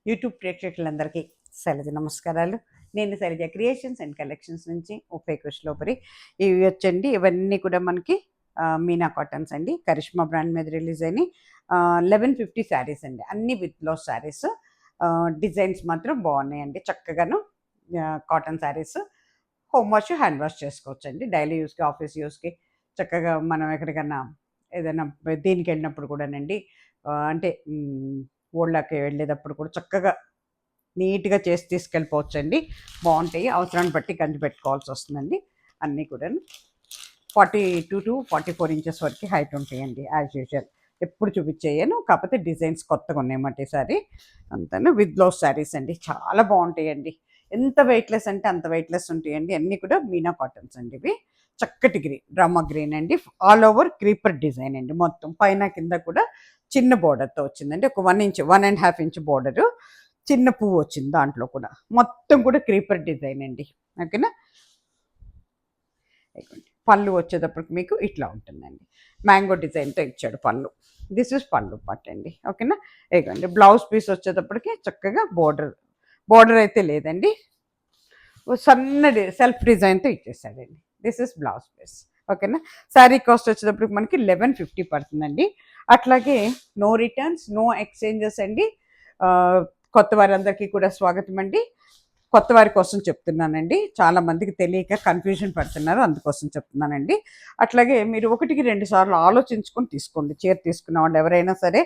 YouTube ప్రేక్షకులందరికీ శైలజ నమస్కారాలు. నేను శైలజ క్రియేషన్స్ అండ్ కలెక్షన్స్ నుంచి ఉప్పై కృష్ణలోపరి. ఇవి వచ్చండి, ఇవన్నీ కూడా మనకి మీనా కాటన్స్ అండి. కరిష్మా బ్రాండ్ మీద రిలీజ్ అయినాయి. 1150 శారీస్ అండి, అన్ని విత్ బ్లౌజ్ శారీస్. డిజైన్స్ మాత్రం బాగున్నాయండి, చక్కగాను. Cotton saris home wash, hand wash చేసుకోవచ్చు అండి. డైలీ యూస్కి, ఆఫీస్ యూస్కి చక్కగా మనం ఎక్కడికన్నా ఏదైనా దీనికి వెళ్ళినప్పుడు కూడానండి, అంటే ఊళ్ళకి వెళ్ళేటప్పుడు కూడా చక్కగా నీట్గా చేసి తీసుకెళ్ళిపోవచ్చు అండి. బాగుంటాయి. అవసరాన్ని బట్టి గంజి పెట్టుకోవాల్సి వస్తుందండి. అన్నీ కూడా 42 to 44 ఇంచెస్ వరకు హైట్ ఉంటాయండి యాజ్ యూజువల్. ఎప్పుడు చూపించేయను, కాకపోతే డిజైన్స్ కొత్తగా ఉన్నాయన్నమాట ఈసారి. అంతాను విత్ బ్లౌజ్ శారీస్ అండి, చాలా బాగుంటాయండి. ఎంత వెయిట్లెస్ అంటే అంత వెయిట్లెస్ ఉంటాయండి. అన్నీ కూడా మీనా కాటన్స్ అండి. ఇవి చక్కటి గ్రీన్, డ్రామా గ్రీన్ అండి. ఆల్ ఓవర్ క్రీపర్ డిజైన్ అండి. మొత్తం పైన కింద కూడా చిన్న బోర్డర్తో వచ్చిందండి. ఒక 1 ఇంచ్ 1.5 ఇంచ్ బోర్డరు, చిన్న పువ్వు వచ్చింది దాంట్లో కూడా. మొత్తం కూడా క్రీపర్ డిజైన్ అండి. ఓకేనా. పళ్ళు వచ్చేటప్పటికి మీకు ఇట్లా ఉంటుందండి. మ్యాంగో డిజైన్తో ఇచ్చాడు పళ్ళు. దిస్ ఇస్ పళ్ళు పార్ట్ అండి. ఓకేనా. ఇదిగోండి బ్లౌజ్ పీస్ వచ్చేటప్పటికి చక్కగా బోర్డర్ అయితే లేదండి, సన్నది సెల్ఫ్ డిజైన్తో ఇచ్చేసాడండి. This is blouse piece. ఓకేనా. శారీ కాస్ట్ వచ్చేటప్పటికి మనకి 1150 పడుతుందండి. అట్లాగే నో రిటర్న్స్, నో ఎక్స్చేంజెస్ అండి. కొత్త వారందరికీ కూడా స్వాగతం అండి. కొత్త వారి కోసం చెప్తున్నానండి, చాలా మందికి తెలియక కన్ఫ్యూజన్ పడుతున్నారు, అందుకోసం చెప్తున్నానండి. అట్లాగే మీరు 1-2 సార్లు ఆలోచించుకొని తీసుకోండి, చీర తీసుకున్న వాళ్ళు ఎవరైనా సరే.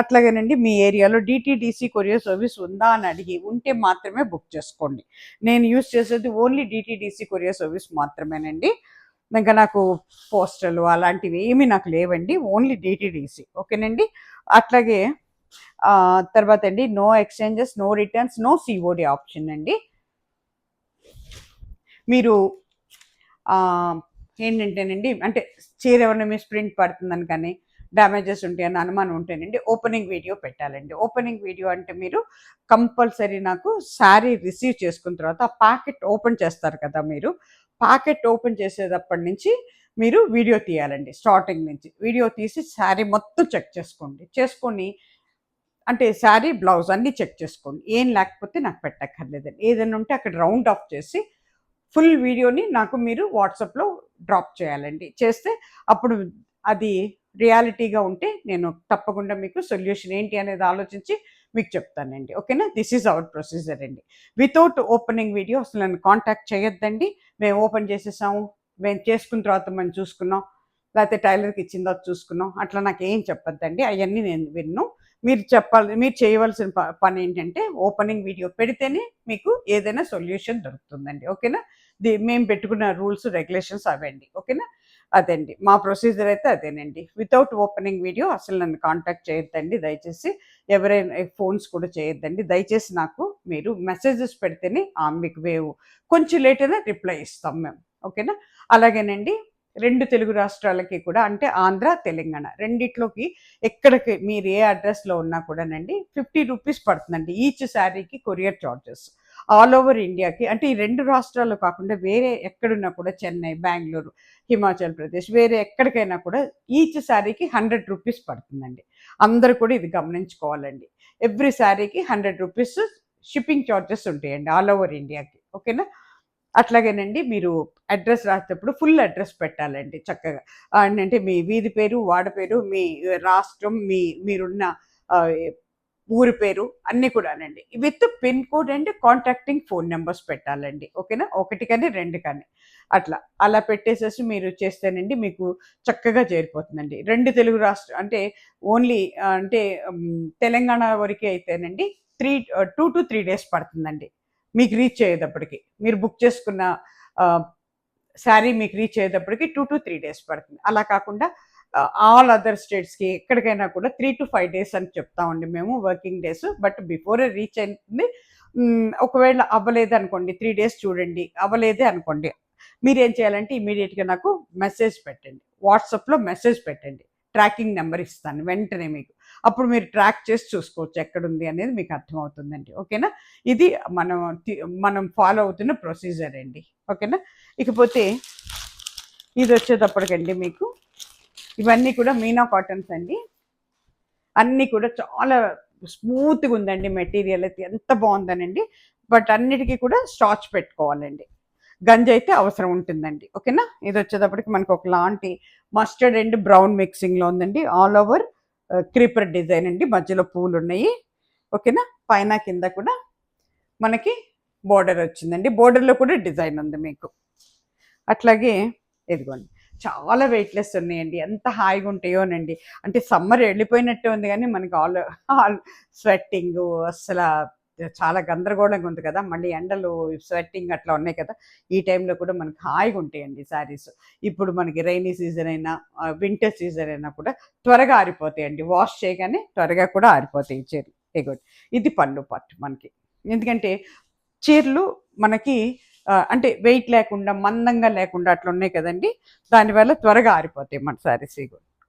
అట్లాగేనండి, మీ ఏరియాలో డిటీడీసీ కొరియర్ సర్వీస్ ఉందా అని అడిగి ఉంటే మాత్రమే బుక్ చేసుకోండి. నేను యూజ్ చేసేది ఓన్లీ డిటీడీసీ కొరియర్ సర్వీస్ మాత్రమేనండి. ఇంకా నాకు పోస్టల్ అలాంటివి ఏమీ నాకు లేవండి, ఓన్లీ డిటీడీసీ. ఓకేనండి. అట్లాగే తర్వాత అండి, no exchanges, no returns, no COD option అండి. మీరు ఏంటంటేనండి, అంటే చీర ఎవరైనా మిస్ ప్రింట్ పడుతుందని కానీ, డ్యామేజెస్ ఉంటాయని అనుమానం ఉంటేనండి ఓపెనింగ్ వీడియో పెట్టాలండి. ఓపెనింగ్ వీడియో అంటే మీరు కంపల్సరీ నాకు శారీ రిసీవ్ చేసుకున్న తర్వాత ఆ ప్యాకెట్ ఓపెన్ చేస్తారు కదా, మీరు ప్యాకెట్ ఓపెన్ చేసేటప్పటి నుంచి మీరు వీడియో తీయాలండి. స్టార్టింగ్ నుంచి వీడియో తీసి శారీ మొత్తం చెక్ చేసుకొని అంటే శారీ, బ్లౌజ్ అన్నీ చెక్ చేసుకోండి. ఏం లేకపోతే నాకు పెట్టక్కర్లేదండి. ఏదైనా ఉంటే అక్కడ రౌండ్ ఆఫ్ చేసి ఫుల్ వీడియోని నాకు మీరు వాట్సాప్లో డ్రాప్ చేయాలండి. చేస్తే అప్పుడు అది రియాలిటీగా ఉంటే నేను తప్పకుండా మీకు సొల్యూషన్ ఏంటి అనేది ఆలోచించి మీకు చెప్తానండి. ఓకేనా. దిస్ ఈజ్ అవర్ ప్రొసీజర్ అండి. వితౌట్ ఓపెనింగ్ వీడియో అసలు నన్ను కాంటాక్ట్ చేయొద్దండి. మేము ఓపెన్ చేసేసాము, మేము చేసుకున్న తర్వాత మనం చూసుకున్నాం, లేకపోతే టైలర్కి ఇచ్చిన తర్వాత చూసుకున్నాం, అట్లా నాకు ఏం చెప్పొద్దండి. అవన్నీ నేను విన్ను. మీరు చేయవలసిన పని ఏంటంటే ఓపెనింగ్ వీడియో పెడితేనే మీకు ఏదైనా సొల్యూషన్ దొరుకుతుందండి. ఓకేనా. మేము పెట్టుకున్న రూల్స్, రెగ్యులేషన్స్ అవండి. ఓకేనా. అదండి మా ప్రొసీజర్ అయితే అదేనండి. వితౌట్ ఓపెనింగ్ వీడియో అసలు నన్ను కాంటాక్ట్ చేయొద్దండి దయచేసి. ఎవరైనా ఫోన్స్ కూడా చేయొద్దండి దయచేసి. నాకు మీరు మెసేజెస్ పెడితేనే మీకు కొంచెం లేట్ అయినా రిప్లై ఇస్తాం మేము. ఓకేనా. అలాగేనండి, 2 తెలుగు రాష్ట్రాలకి కూడా, అంటే ఆంధ్ర, తెలంగాణ రెండిట్లోకి ఎక్కడికి మీరు ఏ అడ్రస్లో ఉన్నా కూడానండి 50 రూపీస్ పడుతుందండి ఈచ్ శారీకి కొరియర్ చార్జెస్. ఆల్ ఓవర్ ఇండియాకి, అంటే ఈ 2 రాష్ట్రాల్లో కాకుండా వేరే ఎక్కడున్నా కూడా, చెన్నై, బెంగళూరు, హిమాచల్ ప్రదేశ్, వేరే ఎక్కడికైనా కూడా ఈచ్ శారీకి 100 రూపీస్ పడుతుందండి. అందరూ కూడా ఇది గమనించుకోవాలండి. ఎవ్రీ శారీకి 100 రూపీస్ షిప్పింగ్ చార్జెస్ ఉంటాయండి ఆల్ ఓవర్ ఇండియాకి. ఓకేనా. అట్లాగేనండి, మీరు అడ్రస్ రాసేటప్పుడు ఫుల్ అడ్రస్ పెట్టాలండి చక్కగా. అంటే మీ వీధి పేరు, వాడ పేరు, మీ రాష్ట్రం, మీరున్న ఊరి పేరు అన్నీ కూడానండి. With pin code and contacting phone numbers పెట్టాలండి. ఓకేనా. 1 కానీ 2 కానీ అలా పెట్టేసేసి మీరు చేస్తేనండి మీకు చక్కగా చేరిపోతుందండి. 2 తెలుగు అంటే ఓన్లీ అంటే తెలంగాణ వరకే అయితేనండి 2 to 3 డేస్ పడుతుందండి మీకు రీచ్ అయ్యేటప్పటికి. మీరు బుక్ చేసుకున్న శారీ మీకు రీచ్ అయ్యేటప్పటికి 2 to 3 డేస్ పడుతుంది. అలా కాకుండా ఆల్ అదర్ స్టేట్స్కి ఎక్కడికైనా కూడా 3 to 5 డేస్ అని చెప్తామండి మేము, working days. But before reach అవుతుంది. ఒకవేళ అవ్వలేదు అనుకోండి, 3 డేస్ చూడండి, అవ్వలేదే అనుకోండి, మీరేం చేయాలంటే ఇమీడియట్గా నాకు మెసేజ్ పెట్టండి, వాట్సాప్లో మెసేజ్ పెట్టండి. ట్రాకింగ్ నెంబర్ ఇస్తాను వెంటనే మీకు. అప్పుడు మీరు ట్రాక్ చేసి చూసుకోవచ్చు ఎక్కడుంది అనేది, మీకు అర్థమవుతుందండి. ఓకేనా. ఇది మనం ఫాలో అవుతున్న ప్రొసీజర్ అండి. ఓకేనా. ఇకపోతే ఇది వచ్చేటప్పటికండి మీకు ఇవన్నీ కూడా మీనా కాటన్స్ అండి. అన్నీ కూడా చాలా స్మూత్గా ఉందండి మెటీరియల్ అయితే, ఎంత బాగుందనండి. బట్ అన్నిటికీ కూడా స్టార్చ్ పెట్టుకోవాలండి, గంజి అయితే అవసరం ఉంటుందండి. ఓకేనా. ఇది వచ్చేటప్పటికి మనకు ఒకలాంటి మస్టర్డ్ అండ్ బ్రౌన్ మిక్సింగ్లో ఉందండి. ఆల్ ఓవర్ క్రీపర్ డిజైన్ అండి, మధ్యలో పూలు ఉన్నాయి. ఓకేనా. పైన కింద కూడా మనకి బోర్డర్ వచ్చిందండి, బోర్డర్లో కూడా డిజైన్ ఉంది మీకు. అట్లాగే ఇదిగోండి, చాలా వెయిట్లెస్ ఉన్నాయండి, ఎంత హాయిగా ఉంటాయోనండి. అంటే సమ్మర్ వెళ్ళిపోయినట్టే ఉంది కానీ మనకి ఆల్ స్వెట్టింగ్ అసలు చాలా గందరగోళంగా ఉంది కదా. మళ్ళీ ఎండలు స్వెట్టింగ్ అట్లా ఉన్నాయి కదా. ఈ టైంలో కూడా మనకి హాయిగా ఉంటాయండి శారీస్. ఇప్పుడు మనకి రైనీ సీజన్ అయినా వింటర్ సీజన్ అయినా కూడా త్వరగా ఆరిపోతాయండి, వాష్ చేయగానే త్వరగా కూడా ఆరిపోతాయి చీరలు. ఇదిగోండి, ఇది పళ్ళు పట్టు మనకి. ఎందుకంటే చీరలు మనకి అంటే వెయిట్ లేకుండా మందంగా లేకుండా అట్లా ఉన్నాయి కదండి, దానివల్ల త్వరగా ఆరిపోతాయి మన శారీస్.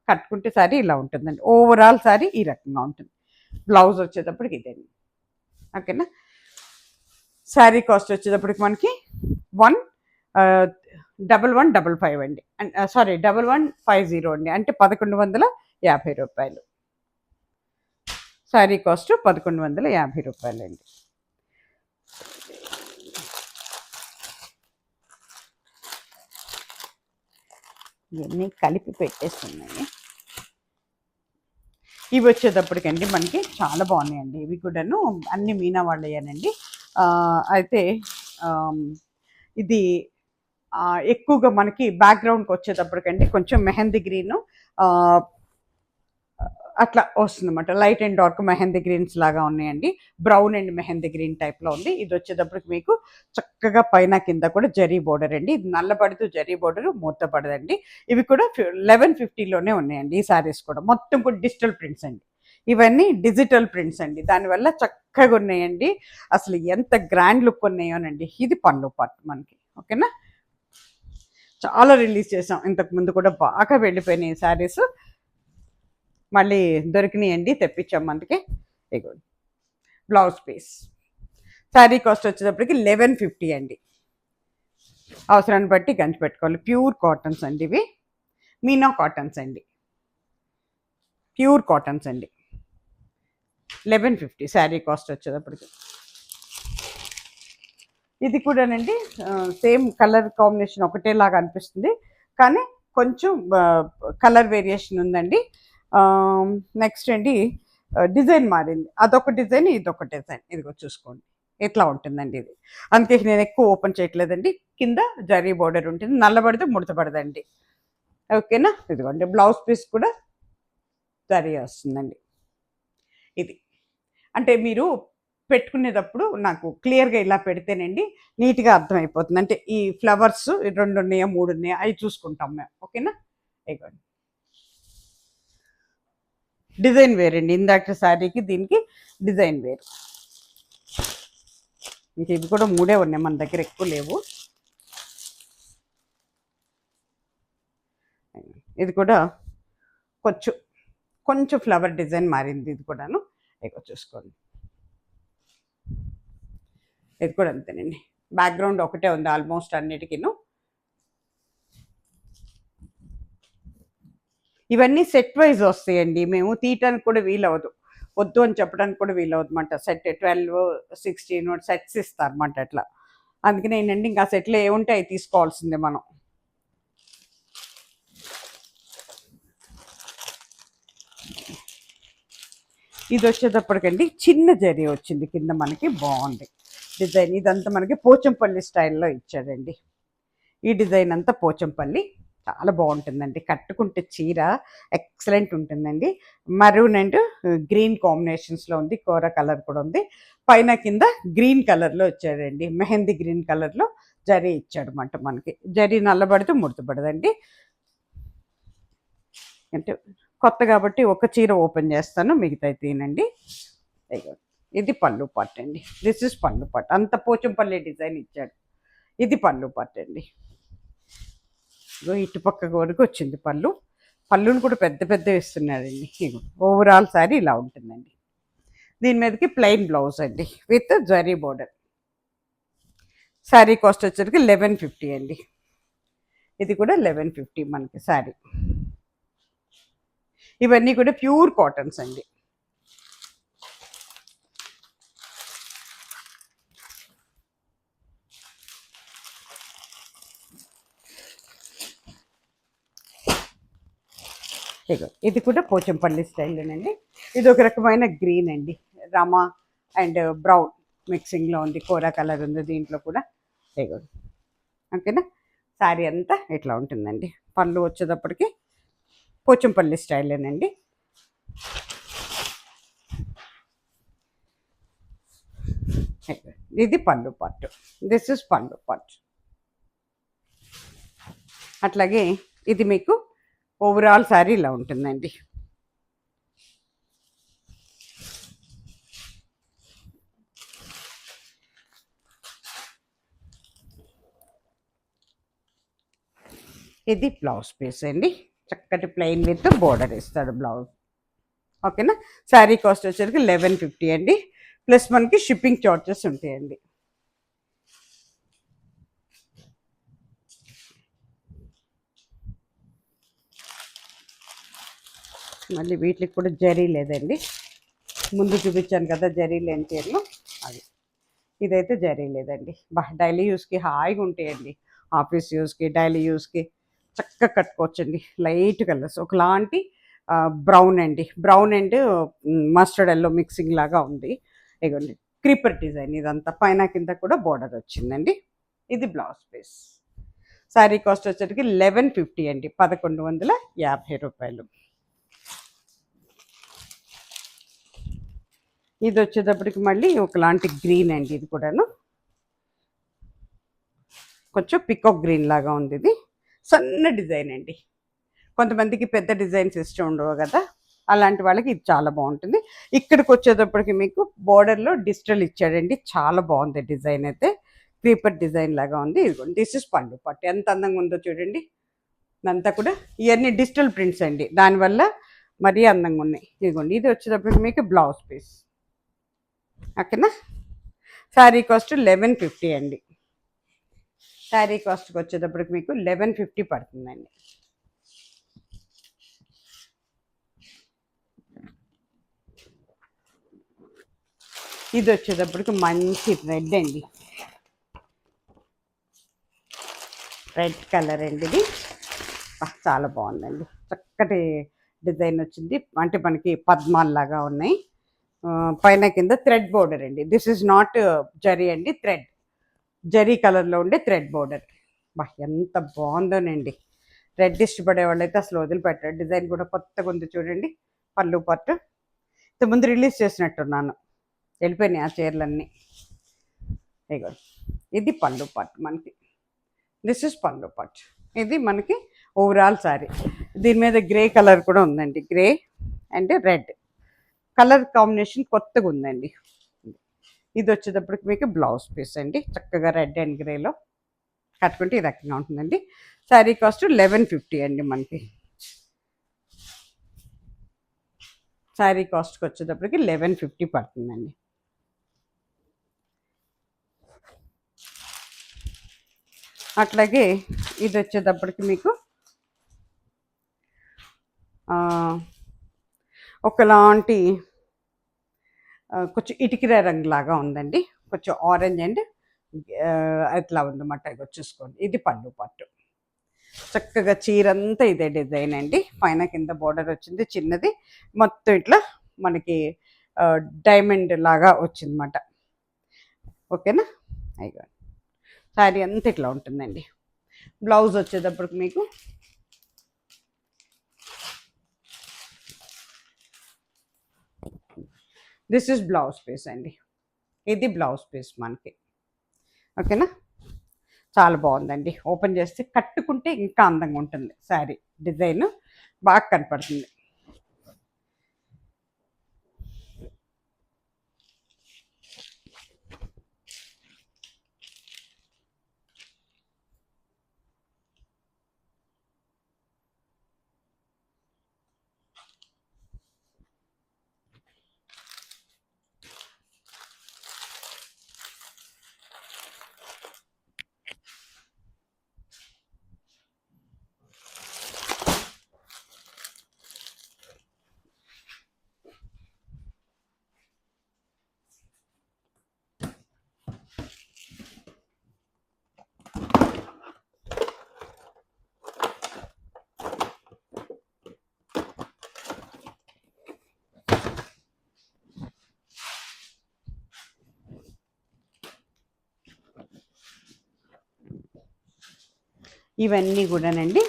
కట్టుకుంటే శారీ ఇలా ఉంటుందండి, ఓవరాల్ శారీ ఈ రకంగా ఉంటుంది. బ్లౌజ్ వచ్చేటప్పటికి ఇదండి. ఓకేనా. శారీ కాస్ట్ వచ్చేటప్పటికి మనకి 1115 అండి, సారీ 1150 అండి, అంటే 1150 రూపాయలు. శారీ కాస్ట్ 1150 రూపాయలు అండి. ఇవన్నీ కలిపి పెట్టేస్తున్నాయి. ఇవి వచ్చేటప్పటికండి మనకి చాలా బాగున్నాయండి, ఇవి కూడాను అన్ని మీనా వాళ్ళేనండి. అయితే ఇది ఎక్కువగా మనకి బ్యాక్గ్రౌండ్కి వచ్చేటప్పటికండి కొంచెం మెహందీ గ్రీను అట్లా వస్తుందన్నమాట. Light and dark mehndi greens లాగా ఉన్నాయండి, బ్రౌన్ అండ్ మెహందీ గ్రీన్ టైప్లో ఉంది. ఇది వచ్చేటప్పటికి మీకు చక్కగా పైన కింద కూడా జరీ బోర్డర్ అండి, ఇది నల్లబడుతూ జరీ బోర్డర్ మూతపడదండి. ఇవి కూడా 1150లోనే ఉన్నాయండి. ఈ శారీస్ కూడా మొత్తం కూడా డిజిటల్ ప్రింట్స్ అండి, ఇవన్నీ డిజిటల్ ప్రింట్స్ అండి, దానివల్ల చక్కగా ఉన్నాయండి. అసలు ఎంత గ్రాండ్ లుక్ ఉన్నాయోనండి. ఇది పళ్ళు పార్ట్ మనకి. ఓకేనా. చాలా రిలీజ్ చేసాం ఇంతకు ముందు కూడా, బాగా వెళ్ళిపోయినాయి శారీస్, మళ్ళీ దొరికినాయండి, తెప్పించాం అందుకే. ఇగో బ్లౌజ్ పీస్. శారీ కాస్ట్ వచ్చేటప్పటికి 1150 అండి. అవసరాన్ని బట్టి గంజి పెట్టుకోవాలి. ప్యూర్ కాటన్స్ అండి ఇవి, మీనా కాటన్స్ అండి, ప్యూర్ కాటన్స్ అండి. 1150 శారీ కాస్ట్ వచ్చేటప్పటికి. ఇది కూడానండి సేమ్ కలర్ కాంబినేషన్ ఒకటేలాగా అనిపిస్తుంది, కానీ కొంచెం కలర్ వేరియేషన్ ఉందండి. నెక్స్ట్ అండి డిజైన్ మారింది, అదొక డిజైన్ ఇదొక డిజైన్. ఇదిగో చూసుకోండి ఎట్లా ఉంటుందండి ఇది. అందుకే నేను ఎక్కువ ఓపెన్ చేయట్లేదండి. కింద జరీ బోర్డర్ ఉంటుంది, నల్లబడితే ముడతపడదండి. ఓకేనా. ఇదిగోండి బ్లౌజ్ పీస్ కూడా జరీ వస్తుందండి. ఇది అంటే మీరు పెట్టుకునేటప్పుడు నాకు క్లియర్గా ఇలా పెడితేనండి నీట్గా అర్థమైపోతుంది. అంటే ఈ ఫ్లవర్స్ 2 ఉన్నాయా 3 ఉన్నాయా అవి చూసుకుంటాం మేము. ఓకేనా. ఇదిగోండి డిజైన్ వేరండి, ఇందాక శారీకి దీనికి డిజైన్ వేరు. ఇంక ఇవి కూడా 3 ఉన్నాయి మన దగ్గర, ఎక్కువ లేవు. ఇది కూడా కొంచెం కొంచెం ఫ్లవర్ డిజైన్ మారింది, ఇది కూడాను. ఇక చూసుకోండి, ఇది కూడా అంతేనండి, బ్యాక్గ్రౌండ్ ఒకటే ఉంది ఆల్మోస్ట్ అన్నిటికీను. ఇవన్నీ సెట్ వైజ్ వస్తాయండి, మేము తీయటానికి కూడా వీలవదు, వద్దు అని చెప్పడానికి కూడా వీలవద్దు అనమాట. సెట్ 12, 16 సెట్స్ ఇస్తారు అనమాట అట్లా. అందుకని ఏంటంటే ఇంకా సెట్లో ఏముంటే అవి తీసుకోవాల్సిందే మనం. ఇది వచ్చేటప్పటికండి చిన్న జరీ వచ్చింది కింద మనకి, బాగుంది డిజైన్. ఇదంతా మనకి పోచంపల్లి స్టైల్లో ఇచ్చాడండి, ఈ డిజైన్ అంతా పోచంపల్లి. చాలా బాగుంటుందండి, కట్టుకుంటే చీర ఎక్సలెంట్ ఉంటుందండి. మరూన్ అండ్ గ్రీన్ కాంబినేషన్స్లో ఉంది, కోర కలర్ కూడా ఉంది. పైన కింద గ్రీన్ కలర్లో ఇచ్చాడండి, మెహందీ గ్రీన్ కలర్లో జరీ ఇచ్చాడు అనమాట మనకి. జరీ నల్లబడితే ముడతపడదండి. అంటే కొత్త కాబట్టి ఒక చీర ఓపెన్ చేస్తాను, మిగతా తినండి. ఇది పళ్ళు పార్ట్ అండి, దిస్ ఇస్ పళ్ళు పార్ట్. అంత పోచంపల్లి డిజైన్ ఇచ్చాడు. ఇది పళ్ళు పార్ట్ అండి, ఇటుపక్క వరకు వచ్చింది పళ్ళు. పళ్ళును కూడా పెద్ద పెద్ద ఇస్తున్నాడండి. ఓవరాల్ శారీ ఇలా ఉంటుందండి. దీని మీదకి ప్లెయిన్ బ్లౌజ్ అండి with zari border. Sari cost వచ్చేసరికి 1150 అండి. ఇది కూడా 1150 మనకి శారీ. ఇవన్నీ కూడా ప్యూర్ కాటన్స్ అండి. ఇగో ఇది కూడా పోచంపల్లి స్టైల్లోనండి. ఇది ఒక రకమైన గ్రీన్ అండి, రమా అండ్ బ్రౌన్ మిక్సింగ్లో ఉంది, కోరా కలర్ ఉంది దీంట్లో కూడా. ఇగో ఓకేనా, శారీ అంతా ఇట్లా ఉంటుందండి. పళ్ళు వచ్చేటప్పటికి పోచంపల్లి స్టైలేనండి. ఇది పళ్ళు పట్టు, దిస్ ఇస్ పళ్ళు పట్టు. అట్లాగే ఇది మీకు ఓవరాల్ శారీ ఇలా ఉంటుందండి. ఇది బ్లౌజ్ పీస్ అండి, చక్కటి ప్లెయిన్ విత్ బోర్డర్ ఇస్తాడు బ్లౌజ్. ఓకేనా, శారీ కాస్ట్ వచ్చేసరికి 1150 అండి, ప్లస్ మనకి షిప్పింగ్ చార్జెస్ ఉంటాయండి. మళ్ళీ వీటికి కూడా జరీ లేదండి, ముందు చూపించాను కదా జరీ లేని చీరలు అది. ఇదైతే జరీ లేదండి. డైలీ యూస్కి హాయిగా ఉంటాయండి, ఆఫీస్ యూస్కి డైలీ యూస్కి చక్కగా కట్టుకోవచ్చండి. లైట్ కలర్స్, ఒకలాంటి బ్రౌన్ అండి, brown and mustard yellow mixing లాగా ఉంది. ఇగోండి క్రీపర్ డిజైన్, ఇదంతా పైన కింద కూడా బోర్డర్ వచ్చిందండి. ఇది బ్లౌజ్ పీస్. శారీ కాస్ట్ వచ్చేసరికి 1150 అండి, 1150 రూపాయలు. ఇది వచ్చేటప్పటికి మళ్ళీ ఒకలాంటి గ్రీన్ అండి, ఇది కూడాను కొంచెం పికాక్ గ్రీన్ లాగా ఉంది. ఇది సన్న డిజైన్ అండి, కొంతమందికి పెద్ద డిజైన్స్ ఇష్టం ఉండవు కదా, అలాంటి వాళ్ళకి ఇది చాలా బాగుంటుంది. ఇక్కడికి వచ్చేటప్పటికి మీకు బోర్డర్లో డిజిటల్ ఇచ్చాడండి, చాలా బాగుంది డిజైన్ అయితే, క్రీపర్ డిజైన్ లాగా ఉంది. ఇదిగోండి దిస్ ఇస్ పళ్ళు పట్టు, ఎంత అందంగా ఉందో చూడండి. ఇదంతా కూడా ఇవన్నీ డిజిటల్ ప్రింట్స్ అండి, దానివల్ల మరీ అందంగా ఉన్నాయి. ఇదిగోండి ఇది వచ్చేటప్పటికి మీకు బ్లౌజ్ పీస్. ఓకేనా, శారీ కాస్ట్ 1150 అండి. శారీ కాస్ట్కి వచ్చేటప్పటికి మీకు 1150 పడుతుందండి. ఇది వచ్చేటప్పటికి మంచి రెడ్ అండి, రెడ్ కలర్ అండి, ఇది చాలా బాగుందండి, చక్కటి డిజైన్ వచ్చింది. అంటే మనకి పద్మాల్లాగా ఉన్నాయి, పైన కింద థ్రెడ్ బోర్డర్ అండి. దిస్ ఇస్ నాట్ జరీ అండి, థ్రెడ్, జరీ కలర్లో ఉండే థ్రెడ్ బోర్డర్. ఎంత బాగుందోనండి, రెడ్ ఇష్టపడే వాళ్ళైతే అసలు వదిలిపెట్టారు. డిజైన్ కూడా కొత్తగా ఉంది చూడండి. పళ్ళు పట్టు ఇంతకుముందు రిలీజ్ చేసినట్టున్నాను, వెళ్ళిపోయినాయి ఆ చీరలన్నీ. ఇగో ఇది పళ్ళు పట్టు మనకి, దిస్ ఇస్ పళ్ళు పట్టు. ఇది మనకి ఓవరాల్ శారీ. దీని మీద గ్రే కలర్ కూడా ఉందండి, grey and red colour combination కొత్తగా ఉందండి. ఇది వచ్చేటప్పటికి మీకు బ్లౌజ్ పీస్ అండి, చక్కగా రెడ్ అండ్ గ్రేలో కట్టుకుంటే ఈ రకంగా ఉంటుందండి. శారీ కాస్ట్ 1150 అండి మనకి. శారీ కాస్ట్కి వచ్చేటప్పటికి 1150 పడుతుందండి. అట్లాగే ఇది వచ్చేటప్పటికి మీకు ఒకలాంటి కొంచెం ఇటుకిర రంగు లాగా ఉందండి, కొంచెం ఆరెంజ్ అండ్ అట్లా ఉందన్నమాట. ఇక చూసుకోండి ఇది పళ్ళు పట్టు, చక్కగా చీరంతా ఇదే డిజైన్ అండి, పైన కింద బోర్డర్ వచ్చింది చిన్నది, మొత్తం ఇట్లా మనకి డైమండ్ లాగా వచ్చిందన్నమాట. ఓకేనా, అయిగా శారీ అంతా ఇట్లా ఉంటుందండి. బ్లౌజ్ వచ్చేటప్పటికి మీకు దిస్ ఇస్ బ్లౌజ్ పీస్ అండి, ఇది బ్లౌజ్ పీస్ మనకి. ఓకేనా, చాలా బాగుందండి, ఓపెన్ చేస్తే కట్టుకుంటే ఇంకా అందంగా ఉంటుంది శారీ, డిజైన్ బాగా కనపడుతుంది. ఇవన్నీ కూడానండి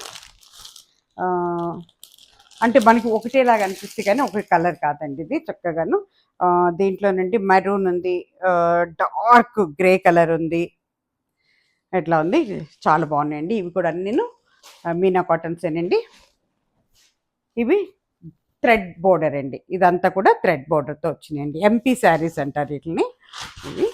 అంటే మనకి ఒకటేలాగా అనిపిస్తే కానీ ఒక కలర్ కాదండి ఇది చక్కగాను. దీంట్లోనండి మెరూన్ ఉంది, డార్క్ గ్రే కలర్ ఉంది, ఎట్లా ఉంది, చాలా బాగున్నాయండి. ఇవి కూడా నేను మీనా కాటన్సేనండి. ఇవి థ్రెడ్ బోర్డర్ అండి, ఇదంతా కూడా థ్రెడ్ బోర్డర్తో వచ్చినాయండి. ఎంపీ శారీస్ అంటారు వీటిని. ఇవి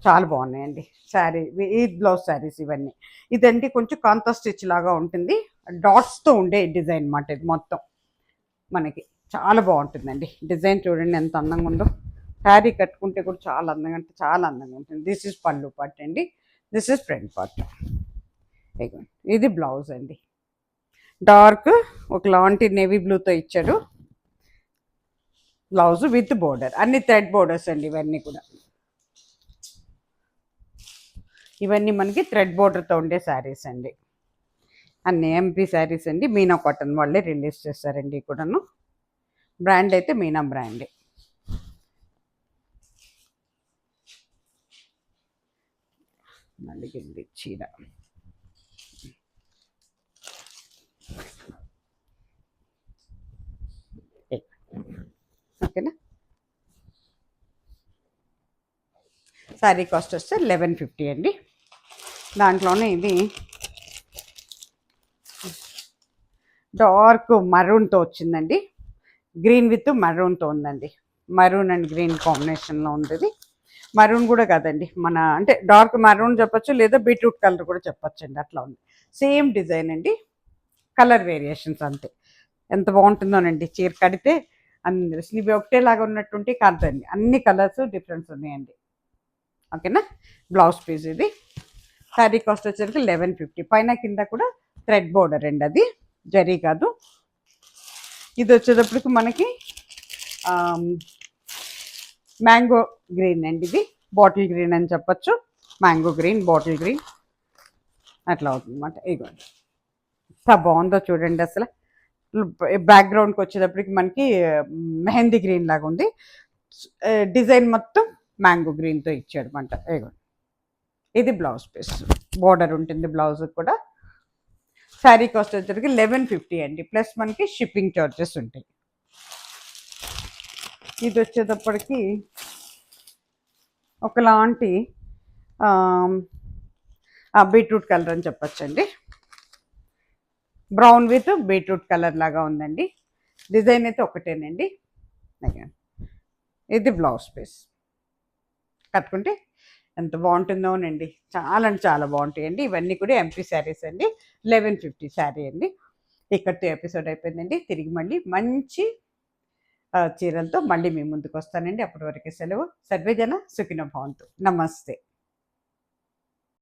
చాలా బాగున్నాయండి శారీ. ఈ బ్లౌజ్ శారీస్ ఇవన్నీ. ఇదండి కొంచెం కాంతా స్టిచ్ లాగా ఉంటుంది, డాట్స్తో ఉండే డిజైన్ అన్నమాట. ఇది మొత్తం మనకి చాలా బాగుంటుందండి. డిజైన్ చూడండి ఎంత అందంగా ఉందో. శారీ కట్టుకుంటే కూడా చాలా అందంగా, అంటే చాలా అందంగా ఉంటుంది. దిస్ ఇస్ పళ్ళు పార్ట్ అండి, దిస్ ఇస్ ఫ్రంట్ పార్ట్. ఇది బ్లౌజ్ అండి, డార్క్ ఒకలాంటి నేవీ బ్లూతో ఇచ్చాడు బ్లౌజ్ విత్ బోర్డర్. అన్ని థ్రెడ్ బోర్డర్స్ అండి ఇవన్నీ కూడా. ఇవన్నీ మనకి థ్రెడ్ బోర్డర్తో ఉండే శారీస్ అండి. అన్ని ఎంపీ శారీస్ అండి. మీనా కాటన్ వాళ్ళే రిలీజ్ చేస్తారండి కూడాను. బ్రాండ్ అయితే మీనా బ్రాండే. నలిగింది చీర. ఓకేనా. శారీ కాస్ట్ వస్తే 1150 అండి. దాంట్లోనే ఇది డార్క్ మరూన్తో వచ్చిందండి, గ్రీన్ విత్ మరూన్తో ఉందండి. మరూన్ అండ్ గ్రీన్ కాంబినేషన్లో ఉంది ఇది. మరూన్ కూడా కాదండి, మన అంటే డార్క్ మరూన్ చెప్పచ్చు, లేదా బీట్రూట్ కలర్ కూడా చెప్పచ్చు అండి. అట్లా ఉంది, సేమ్ డిజైన్ అండి, కలర్ వేరియేషన్స్ అంతే. ఎంత బాగుంటుందోనండి చీర కడితే. అందరు స్లీవ్ ఒకటేలాగా ఉన్నట్టుంటే కాదండి, అన్ని కలర్స్ డిఫరెన్స్ ఉన్నాయండి. ఓకేనా. బ్లౌజ్ పీస్ ఇది. శారీ కాస్ట్ వచ్చేసరికి 1150. పైన కింద కూడా థ్రెడ్ బోర్డర్ అండి, అది జరీ కాదు. ఇది వచ్చేటప్పటికి మనకి మ్యాంగో గ్రీన్ అండి, ఇది బాటిల్ గ్రీన్ అని చెప్పచ్చు. మ్యాంగో గ్రీన్, బాటిల్ గ్రీన్ అట్లా అవుతుంది అన్నమాట. ఇదిగోండి ఎంత బాగుందో చూడండి అసలు. బ్యాక్గ్రౌండ్కి వచ్చేటప్పటికి మనకి మెహందీ గ్రీన్ లాగా ఉంది, డిజైన్ మొత్తం మ్యాంగో గ్రీన్తో ఇచ్చాడు అనమాట. ఇదిగోండి ఇది బ్లౌజ్ పీస్, బోర్డర్ ఉంటుంది బ్లౌజ్ కూడా. శారీ కాస్ట్ వచ్చేసరికి 1150 అండి, ప్లస్ మనకి షిప్పింగ్ చార్జెస్ ఉంటాయి. ఇది వచ్చేటప్పటికి ఒకలాంటి బీట్రూట్ కలర్ అని చెప్పచ్చండి. బ్రౌన్ విత్ బీట్రూట్ కలర్ లాగా ఉందండి. డిజైన్ అయితే ఒకటేనండి. ఇది బ్లౌజ్ పీస్. కట్టుకుంటే ఎంత బాగుంటుందోనండి, చాలా అంటే చాలా బాగుంటాయండి. ఇవన్నీ కూడా ఎంపీ శారీస్ అండి. 1150 శారీ అండి. ఇక్కడితో ఎపిసోడ్ అయిపోయిందండి. తిరిగి మళ్ళీ మంచి చీరలతో మళ్ళీ మీ ముందుకు వస్తానండి. అప్పటి వరకు సెలవు. సర్వేజన సుఖినో భవంతు. నమస్తే.